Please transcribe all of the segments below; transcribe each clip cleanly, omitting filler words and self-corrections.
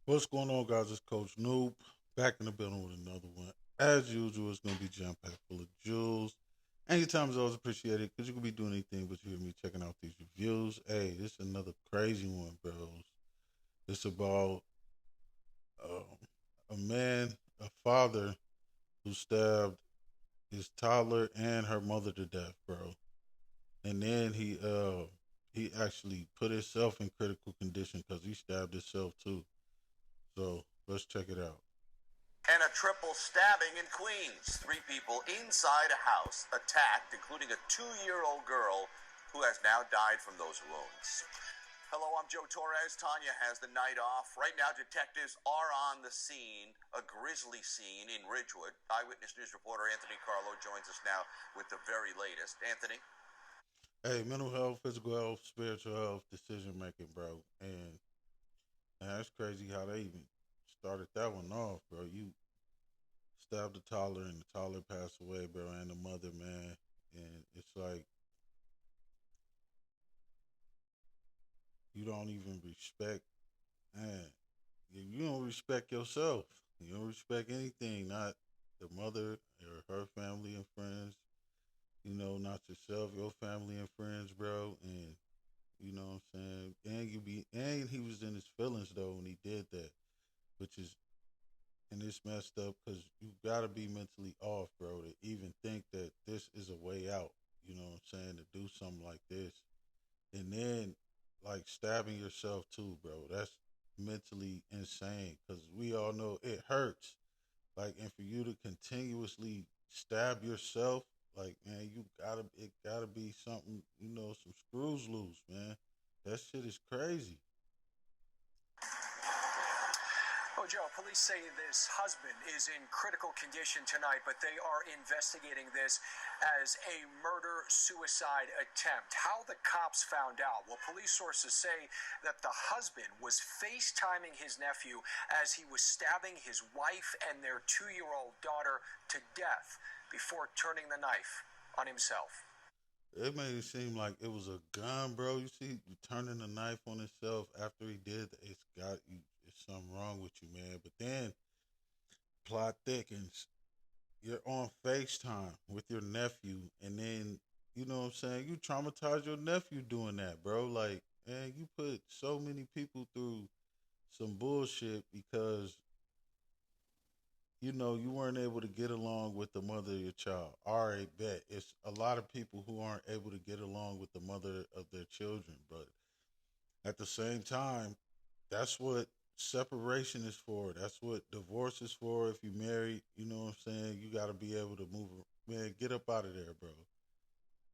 What's going on, guys? It's Coach Noob back in the building with another one. As usual, it's going to be jam packed full of jewels. Anytime is always appreciated because you can be doing anything but you hear me checking out these reviews. Hey, this is another crazy one, bros. It's about a man, a father who stabbed his toddler and her mother to death, bro. And then he actually put himself in critical condition because he stabbed himself too. So let's check it out. And a triple stabbing in Queens. Three people inside a house attacked, including a 2-year-old girl who has now died from those wounds. Hello, I'm Joe Torres. Tanya has the night off. Right now, detectives are on the scene, a grisly scene in Ridgewood. Eyewitness News reporter Anthony Carlo joins us now with the very latest. Anthony? Hey, mental health, physical health, spiritual health, decision making, bro. And that's crazy how they even started that one off, bro. You stabbed the toddler and the toddler passed away, bro, and the mother, man. And it's like you don't even respect, man. You don't respect yourself. You don't respect anything, not the mother or her family and friends. Not yourself, your family and friends, bro. And you know what I'm saying? And he was in his feelings though when he did that, which is and it's messed up because you gotta be mentally off, bro, to even think that this is a way out. You know what I'm saying? To do something like this, and then like stabbing yourself too, bro. That's mentally insane because we all know it hurts. Like, and for you to continuously stab yourself, like, man, it gotta be something, some screws loose, man. That shit is crazy. Oh, Joe, police say this husband is in critical condition tonight, but they are investigating this as a murder-suicide attempt. How the cops found out? Well, police sources say that the husband was FaceTiming his nephew as he was stabbing his wife and their 2-year-old daughter to death before turning the knife on himself. It made it seem like it was a gun, bro. You see, you turning the knife on himself after he did. It's got you. It's something wrong with you, man. But then plot thickens. You're on FaceTime with your nephew, and then you know what I'm saying. You traumatize your nephew doing that, bro. Like, man, you put so many people through some bullshit because you weren't able to get along with the mother of your child. All right, bet. It's a lot of people who aren't able to get along with the mother of their children. But at the same time, that's what separation is for. That's what divorce is for. If you married, you know what I'm saying? You got to be able to move. Man, get up out of there, bro.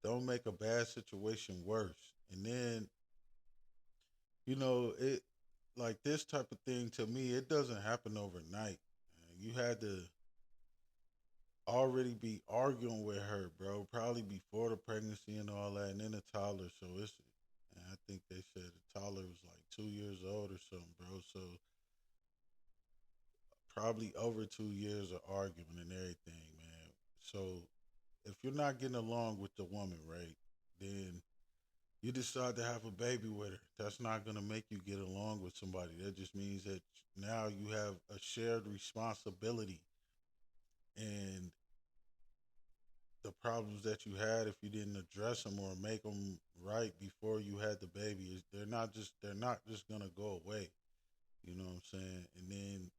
Don't make a bad situation worse. And then, it like this type of thing to me, it doesn't happen overnight. You had to already be arguing with her, bro. Probably before the pregnancy and all that, and then the toddler. So and I think they said the toddler was like 2 years old or something, bro. So probably over 2 years of arguing and everything, man. So if you're not getting along with the woman, right, then you decide to have a baby with her. That's not gonna make you get along with somebody. That just means that now you have a shared responsibility and the problems that you had if you didn't address them or make them right before you had the baby is they're not just gonna go away. You know what I'm saying? And then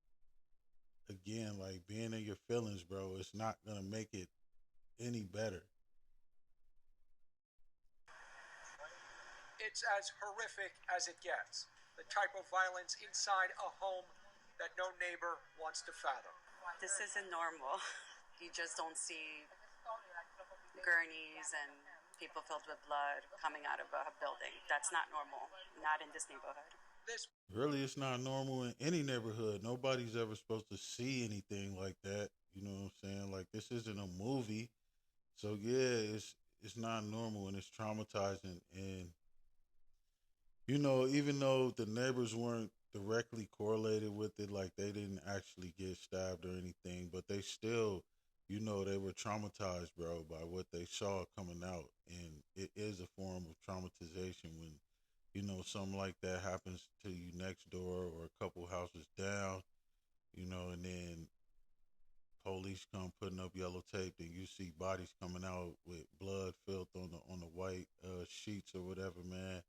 again, like being in your feelings, bro, it's not gonna make it any better. It's as horrific as it gets. The type of violence inside a home that no neighbor wants to fathom. This isn't normal. You just don't see gurneys and people filled with blood coming out of a building. That's not normal. Not in this neighborhood. This Really, it's not normal in any neighborhood. Nobody's ever supposed to see anything like that. You know what I'm saying? Like this isn't a movie. So yeah, it's not normal and it's traumatizing. And even though the neighbors weren't directly correlated with it, like they didn't actually get stabbed or anything, but they still, they were traumatized, bro, by what they saw coming out. And it is a form of traumatization when, something like that happens to you next door or a couple houses down. and then police come putting up yellow tape, and you see bodies coming out with blood filth on the white sheets or whatever, man.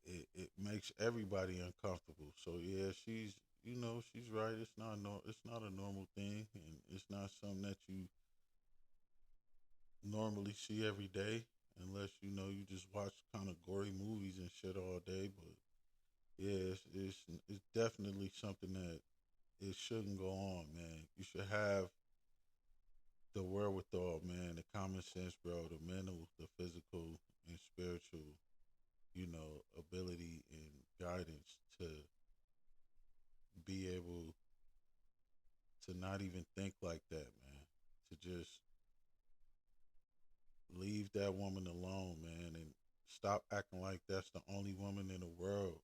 It makes everybody uncomfortable. So yeah, she's right. It's not a normal thing, and it's not something that you normally see every day, unless you just watch kind of gory movies and shit all day. But yeah, it's definitely something that it shouldn't go on, man. You should have the wherewithal, man, the common sense, bro, the mental, the physical, and spiritual, ability and guidance to be able to not even think like that, man. To just leave that woman alone, man, and stop acting like that's the only woman in the world.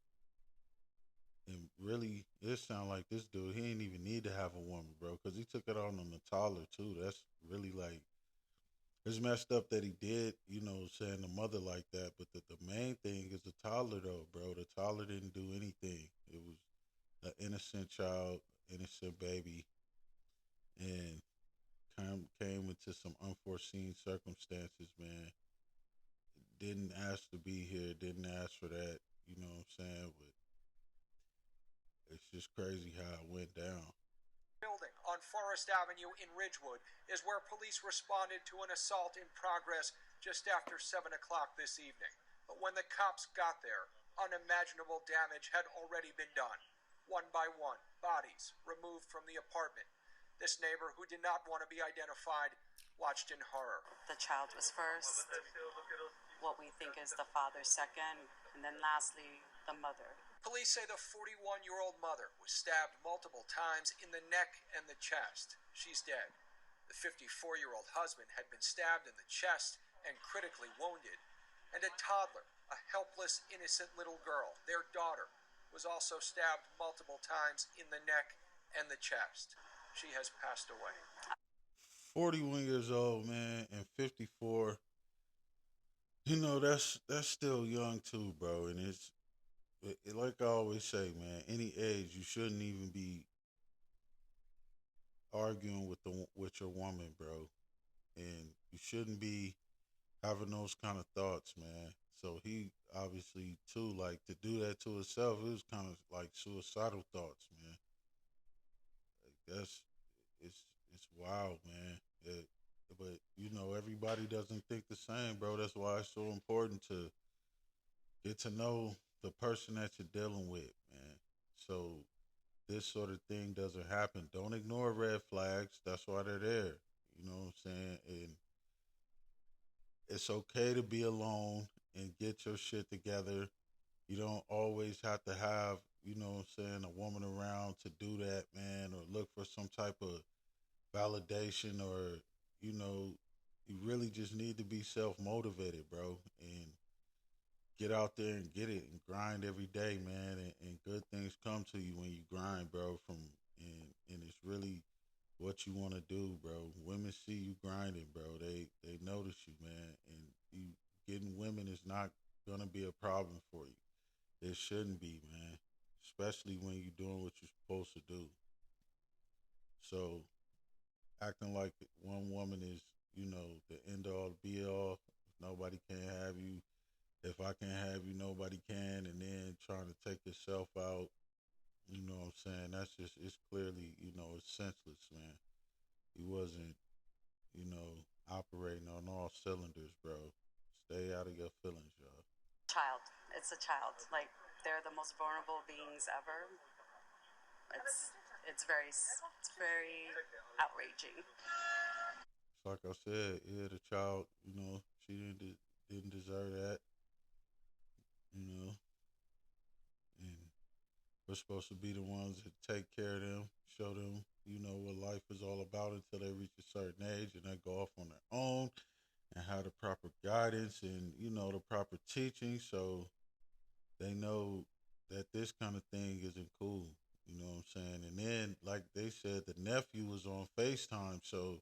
And really, it sound like this dude, he ain't even need to have a woman, bro, because he took it on the Toddler too. That's really like it's messed up that he did, saying the mother like that. But the main thing is the Toddler though, bro. The Toddler didn't do anything. It was an innocent child, innocent baby, and came into some unforeseen circumstances, man. Didn't ask to be here, didn't ask for that, you know what I'm saying? But it's just crazy how it went down. Building on Forest Avenue in Ridgewood is where police responded to an assault in progress just after 7 o'clock this evening. But when the cops got there, unimaginable damage had already been done. One by one, bodies removed from the apartment. This neighbor, who did not want to be identified, watched in horror. The child was first, what we think is the father second, and then lastly, the mother. Police say the 41-year-old mother was stabbed multiple times in the neck and the chest. She's dead. The 54-year-old husband had been stabbed in the chest and critically wounded. And a toddler, a helpless, innocent little girl, their daughter, was also stabbed multiple times in the neck and the chest. She has passed away. 41 years old, man, and 54. That's still young too, bro. And like I always say, man, any age you shouldn't even be arguing with your woman, bro, and you shouldn't be having those kind of thoughts, man. So he obviously too, like, to do that to himself, it was kind of like suicidal thoughts, man. Like it's wild, man. But everybody doesn't think the same, bro. That's why it's so important to get to know the person that you're dealing with, man. So this sort of thing doesn't happen. Don't ignore red flags. That's why they're there. You know what I'm saying? And it's okay to be alone and get your shit together. You don't always have to have, what I'm saying, a woman around to do that, man, or look for some type of validation, or, you know, you really just need to be self motivated, bro, and get out there and get it and grind every day, man, and good things come to you when you grind, bro. And it's really what you want to do, bro. Women see you grinding, bro. They notice you, man, and you getting women is not gonna be a problem for you. It shouldn't be, man, especially when you're doing what you're supposed to do. So acting like one woman is, the end all be all. Nobody can have you. If I can't have you, nobody can. And then trying to take yourself out, you know what I'm saying? It's clearly, it's senseless, man. He wasn't, operating on all cylinders, bro. Stay out of your feelings, y'all. Child. It's a child. Like, they're the most vulnerable beings ever. It's it's very outraging. It's like I said, yeah, the child, she didn't deserve that, you know, and we're supposed to be the ones that take care of them, show them, what life is all about until they reach a certain age and they go off on their own and have the proper guidance and, the proper teaching so they know that this kind of thing isn't cool. You know what I'm saying? And then, like they said, the nephew was on FaceTime, so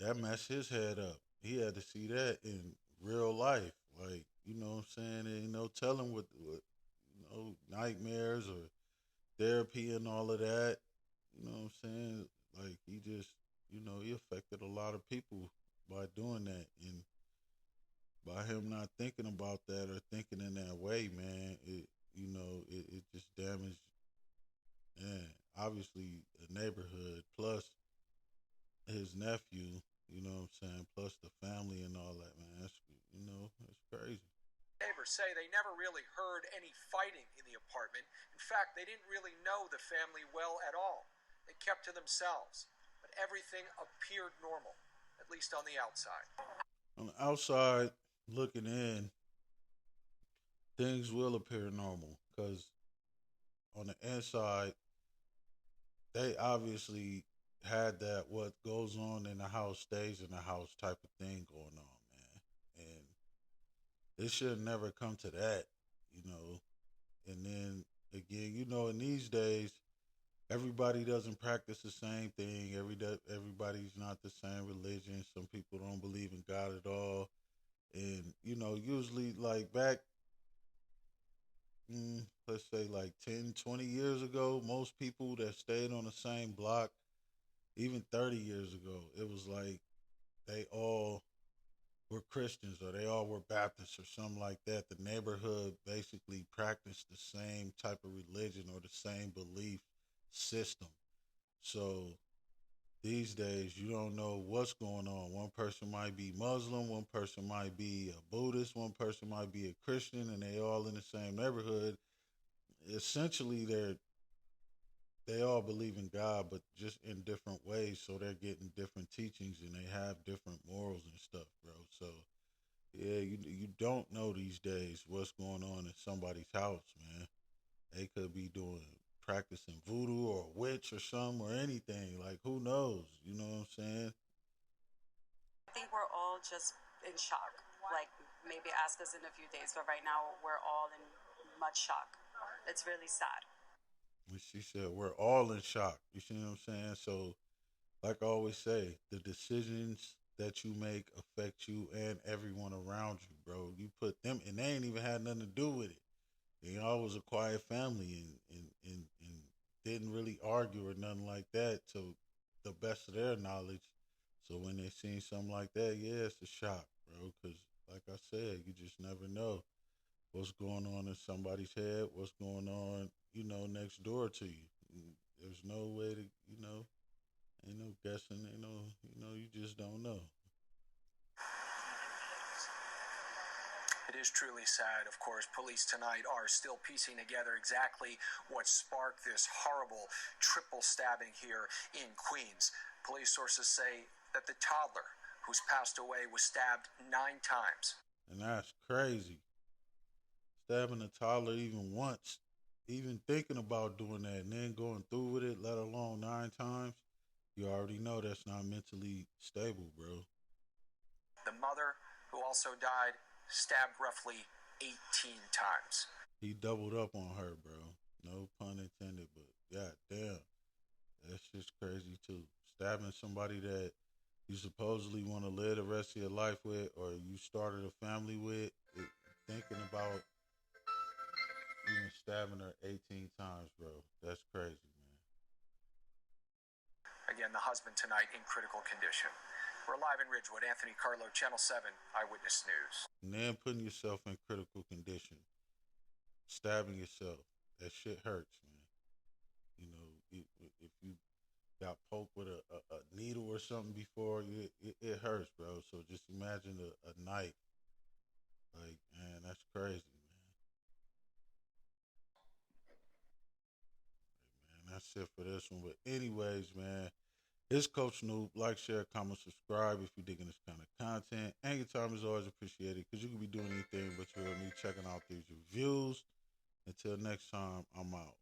that messed his head up. He had to see that in real life. Like, what I'm saying? Ain't no telling what nightmares or therapy and all of that. You know what I'm saying? Like he just, he affected a lot of people by doing that, and by him not thinking about that or thinking in that way, man, it just damaged, man, obviously a neighborhood plus his nephew. You know what I'm saying? Plus the family and all that, man. That's crazy. Neighbors say they never really heard any fighting in the apartment. In fact, they didn't really know the family well at all. They kept to themselves. But everything appeared normal, at least on the outside. On the outside, looking in, things will appear normal because on the inside, they obviously had that what goes on in the house stays in the house type of thing going on, man. And it should never come to that, you know. And then again, in these days, everybody doesn't practice the same thing. Everybody's not the same religion. Some people don't believe in God at all. And usually like back, let's say like 10, 20 years ago, most people that stayed on the same block, even 30 years ago, it was like they all were Christians or they all were Baptists or something like that. The neighborhood basically practiced the same type of religion or the same belief system. So these days, you don't know what's going on. One person might be Muslim, one person might be a Buddhist, one person might be a Christian, and they all in the same neighborhood. Essentially, they all believe in God, but just in different ways. So they're getting different teachings, and they have different morals and stuff, bro. So yeah, you don't know these days what's going on in somebody's house, man. They could be doing practicing voodoo or a witch or something or anything. Like who knows? You know what I'm saying? I think we're all just in shock. Like, maybe ask us in a few days, but right now we're all in much shock. It's really sad. And she said we're all in shock. You see what I'm saying? So, like I always say, the decisions that you make affect you and everyone around you, bro. You put them, and they ain't even had nothing to do with it. They all was a quiet family and didn't really argue or nothing like that to the best of their knowledge. So when they seen something like that, yeah, it's a shock, bro. Because like I said, you just never know what's going on in somebody's head, what's going on, next door to you. There's no way to, ain't no guessing, ain't no, you just don't know. It is truly sad. Of course, police tonight are still piecing together exactly what sparked this horrible triple stabbing here in Queens. Police sources say that the toddler who's passed away was stabbed 9 times. And that's crazy. Stabbing a toddler even once, even thinking about doing that and then going through with it, let alone 9 times, you already know that's not mentally stable, bro. The mother, who also died, stabbed roughly 18 times. He doubled up on her, bro. No pun intended, but god damn. That's just crazy too. Stabbing somebody that you supposedly want to live the rest of your life with or you started a family with, thinking about even stabbing her 18 times, bro. That's crazy, man. Again, the husband tonight in critical condition. We're live in Ridgewood. Anthony Carlo, Channel 7 Eyewitness News. And then putting yourself in critical condition, stabbing yourself, that shit hurts, man. If you got poked with a needle or something before, it hurts, bro. So just imagine a knife. Like, man, that's crazy, man. That's it for this one. But anyways, man, it's Coach Noob. Like, share, comment, subscribe if you're digging this kind of content. And your time is always appreciated because you can be doing anything but you hear me checking out these reviews. Until next time, I'm out.